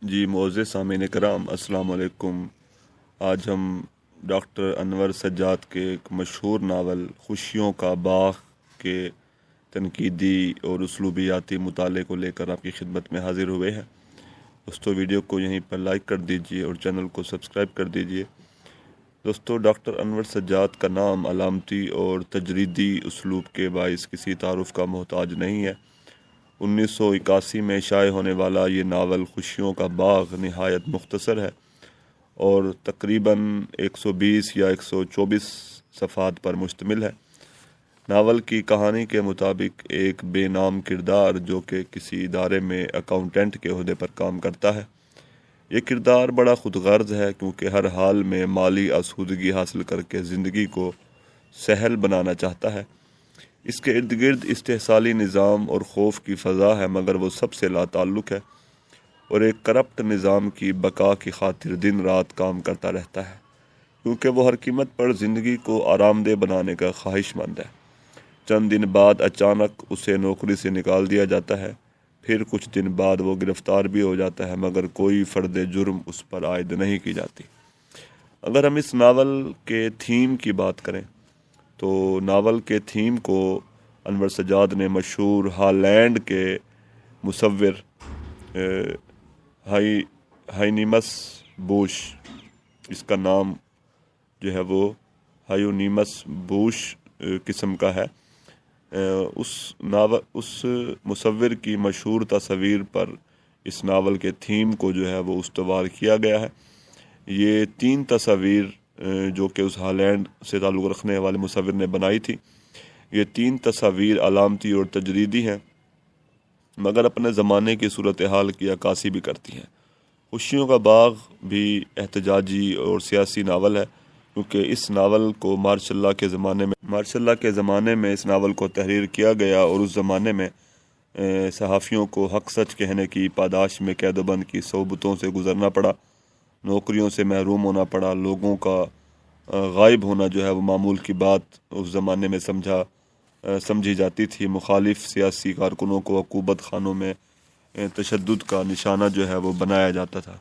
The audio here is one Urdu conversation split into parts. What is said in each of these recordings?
جی معزز سامعین کرام، السلام علیکم۔ آج ہم ڈاکٹر انور سجاد کے ایک مشہور ناول خوشیوں کا باغ کے تنقیدی اور اسلوبیاتی مطالعے کو لے کر آپ کی خدمت میں حاضر ہوئے ہیں۔ دوستو ویڈیو کو یہیں پر لائک کر دیجئے اور چینل کو سبسکرائب کر دیجئے۔ دوستو ڈاکٹر انور سجاد کا نام علامتی اور تجریدی اسلوب کے باعث کسی تعارف کا محتاج نہیں ہے۔ 1981 میں شائع ہونے والا یہ ناول خوشیوں کا باغ نہایت مختصر ہے اور تقریباً 120 یا 124 صفحات پر مشتمل ہے۔ ناول کی کہانی کے مطابق ایک بے نام کردار جو کہ کسی ادارے میں اکاؤنٹنٹ کے عہدے پر کام کرتا ہے، یہ کردار بڑا خود غرض ہے کیونکہ ہر حال میں مالی آسودگی حاصل کر کے زندگی کو سہل بنانا چاہتا ہے۔ اس کے ارد گرد استحصالی نظام اور خوف کی فضا ہے، مگر وہ سب سے لا تعلق ہے اور ایک کرپٹ نظام کی بقا کی خاطر دن رات کام کرتا رہتا ہے، کیونکہ وہ ہر قیمت پر زندگی کو آرام دہ بنانے کا خواہش مند ہے۔ چند دن بعد اچانک اسے نوکری سے نکال دیا جاتا ہے، پھر کچھ دن بعد وہ گرفتار بھی ہو جاتا ہے، مگر کوئی فرد جرم اس پر عائد نہیں کی جاتی۔ اگر ہم اس ناول کے تھیم کی بات کریں تو ناول کے تھیم کو انور سجاد نے مشہور ہالینڈ کے مصور ہائینیمس بوش، اس کا نام جو ہے وہ ہائینیمس بوش قسم کا ہے، اس مصور کی مشہور تصویر پر اس ناول کے تھیم کو جو ہے وہ استوار کیا گیا ہے۔ یہ 3 تصاویر جو کہ اس ہالینڈ سے تعلق رکھنے والے مصور نے بنائی تھی، یہ 3 تصاویر علامتی اور تجریدی ہیں، مگر اپنے زمانے کی صورتحال کی عکاسی بھی کرتی ہیں۔ خوشیوں کا باغ بھی احتجاجی اور سیاسی ناول ہے، کیونکہ اس ناول کو مارشل لا کے زمانے میں اس ناول کو تحریر کیا گیا اور اس زمانے میں صحافیوں کو حق سچ کہنے کی پاداش میں قید و بند کی صعوبتوں سے گزرنا پڑا، نوکریوں سے محروم ہونا پڑا، لوگوں کا غائب ہونا جو ہے وہ معمول کی بات اس زمانے میں سمجھی جاتی تھی۔ مخالف سیاسی کارکنوں کو عقوبت خانوں میں تشدد کا نشانہ جو ہے وہ بنایا جاتا تھا۔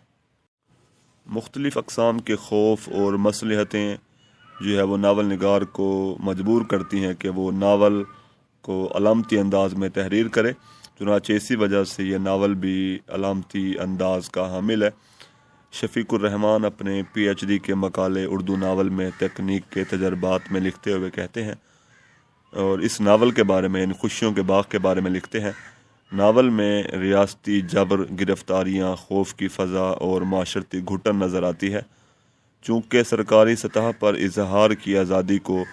مختلف اقسام کے خوف اور مصلحتیں جو ہے وہ ناول نگار کو مجبور کرتی ہیں کہ وہ ناول کو علامتی انداز میں تحریر کرے، چنانچہ اسی وجہ سے یہ ناول بھی علامتی انداز کا حامل ہے۔ شفیق الرحمان اپنے پی ایچ ڈی کے مقالے اردو ناول میں تکنیک کے تجربات میں لکھتے ہوئے کہتے ہیں، اور اس ناول کے بارے میں یعنی خوشیوں کے باغ کے بارے میں لکھتے ہیں، ناول میں ریاستی جبر، گرفتاریاں، خوف کی فضا اور معاشرتی گھٹن نظر آتی ہے۔ چونکہ سرکاری سطح پر اظہار کی آزادی کو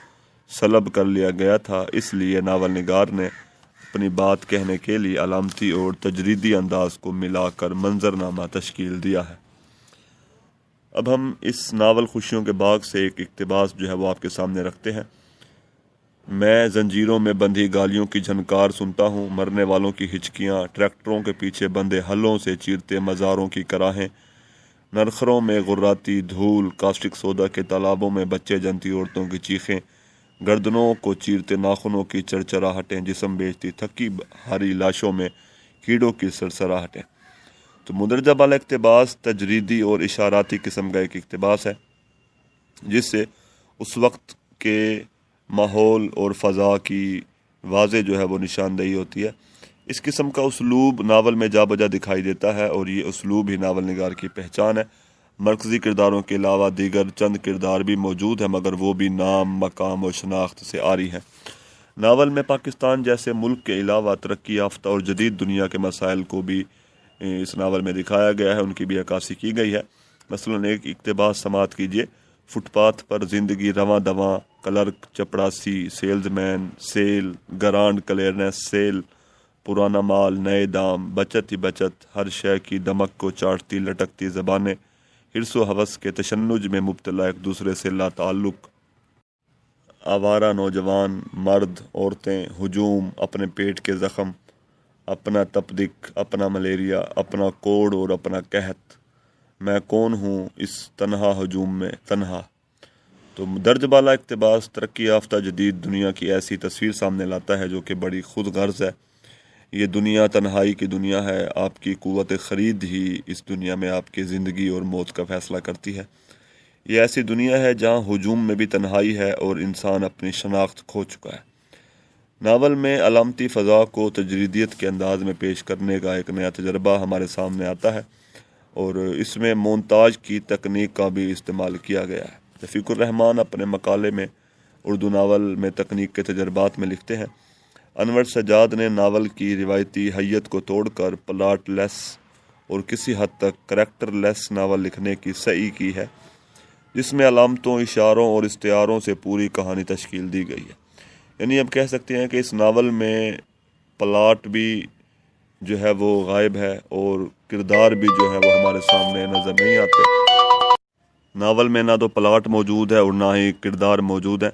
سلب کر لیا گیا تھا، اس لیے ناول نگار نے اپنی بات کہنے کے لیے علامتی اور تجریدی انداز کو ملا کر منظرنامہ تشکیل دیا ہے۔ اب ہم اس ناول خوشیوں کے باغ سے ایک اقتباس جو ہے وہ آپ کے سامنے رکھتے ہیں۔ میں زنجیروں میں بندھی گالیوں کی جھنکار سنتا ہوں، مرنے والوں کی ہچکیاں، ٹریکٹروں کے پیچھے بندھے ہلوں سے چیرتے مزاروں کی کراہیں، نرخروں میں غراتی دھول، کاسٹک سوڈا کے تالابوں میں بچے جنتی عورتوں کی چیخیں، گردنوں کو چیرتے ناخنوں کی چرچراہٹیں، جسم بیچتی تھکی ہاری لاشوں میں کیڑوں کی سرسراہٹیں۔ تو مندرجہ بالا اقتباس تجریدی اور اشاراتی قسم کا ایک اقتباس ہے، جس سے اس وقت کے ماحول اور فضا کی واضح جو ہے وہ نشاندہی ہوتی ہے۔ اس قسم کا اسلوب ناول میں جا بجا دکھائی دیتا ہے اور یہ اسلوب ہی ناول نگار کی پہچان ہے۔ مرکزی کرداروں کے علاوہ دیگر چند کردار بھی موجود ہیں، مگر وہ بھی نام، مقام اور شناخت سے عاری ہیں۔ ناول میں پاکستان جیسے ملک کے علاوہ ترقی یافتہ اور جدید دنیا کے مسائل کو بھی اس ناول میں دکھایا گیا ہے، ان کی بھی عکاسی کی گئی ہے۔ مثلاً ایک اقتباس سماعت کیجیے: فٹ پاتھ پر زندگی رواں دواں، clerk, چپڑاسی، sales man, cell, grand clearance, cell, پرانا مال، نئے دام، بچت ہی بچت، ہر شے کی دمک کو چاٹتی لٹکتی زبانیں، حرص و ہوس کے تشنج میں مبتلا ایک دوسرے سے لا تعلق آوارہ نوجوان، مرد، عورتیں، ہجوم، اپنے پیٹ کے زخم، اپنا تپدق، اپنا ملیریا، اپنا کوڑ اور اپنا قحط، میں کون ہوں اس تنہا ہجوم میں تنہا۔ تو درج بالا اقتباس ترقی یافتہ جدید دنیا کی ایسی تصویر سامنے لاتا ہے جو کہ بڑی خود غرض ہے۔ یہ دنیا تنہائی کی دنیا ہے، آپ کی قوت خرید ہی اس دنیا میں آپ کی زندگی اور موت کا فیصلہ کرتی ہے۔ یہ ایسی دنیا ہے جہاں ہجوم میں بھی تنہائی ہے اور انسان اپنی شناخت کھو چکا ہے۔ ناول میں علامتی فضا کو تجریدیت کے انداز میں پیش کرنے کا ایک نیا تجربہ ہمارے سامنے آتا ہے، اور اس میں مونتاج کی تکنیک کا بھی استعمال کیا گیا ہے۔ رفیق الرحمان اپنے مقالے میں اردو ناول میں تکنیک کے تجربات میں لکھتے ہیں، انور سجاد نے ناول کی روایتی حیت کو توڑ کر پلاٹ لیس اور کسی حد تک کریکٹر لیس ناول لکھنے کی سعی کی ہے، جس میں علامتوں، اشاروں اور استعاروں سے پوری کہانی تشکیل دی گئی ہے۔ یعنی اب کہہ سکتے ہیں کہ اس ناول میں پلاٹ بھی جو ہے وہ غائب ہے اور کردار بھی جو ہے وہ ہمارے سامنے نظر نہیں آتے۔ ناول میں نہ تو پلاٹ موجود ہے اور نہ ہی کردار موجود ہے،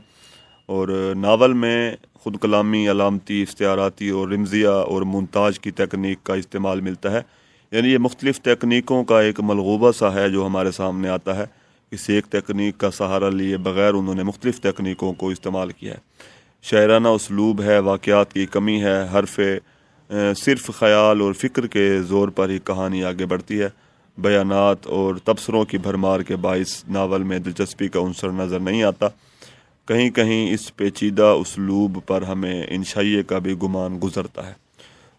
اور ناول میں خود کلامی، علامتی، استعاراتی اور رمزیہ اور مونتاج کی تکنیک کا استعمال ملتا ہے۔ یعنی یہ مختلف تکنیکوں کا ایک ملغوبہ سا ہے جو ہمارے سامنے آتا ہے۔ کسی ایک تکنیک کا سہارا لیے بغیر انہوں نے مختلف تکنیکوں کو استعمال کیا ہے۔ شاعرانہ اسلوب ہے، واقعات کی کمی ہے، حرف صرف خیال اور فکر کے زور پر ہی کہانی آگے بڑھتی ہے۔ بیانات اور تبصروں کی بھرمار کے باعث ناول میں دلچسپی کا عنصر نظر نہیں آتا۔ کہیں کہیں اس پیچیدہ اسلوب پر ہمیں انشائیے کا بھی گمان گزرتا ہے۔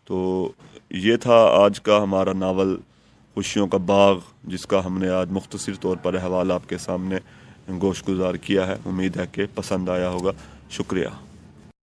تو یہ تھا آج کا ہمارا ناول خوشیوں کا باغ، جس کا ہم نے آج مختصر طور پر حوالہ آپ کے سامنے گوش گزار کیا ہے۔ امید ہے کہ پسند آیا ہوگا۔ شکریہ۔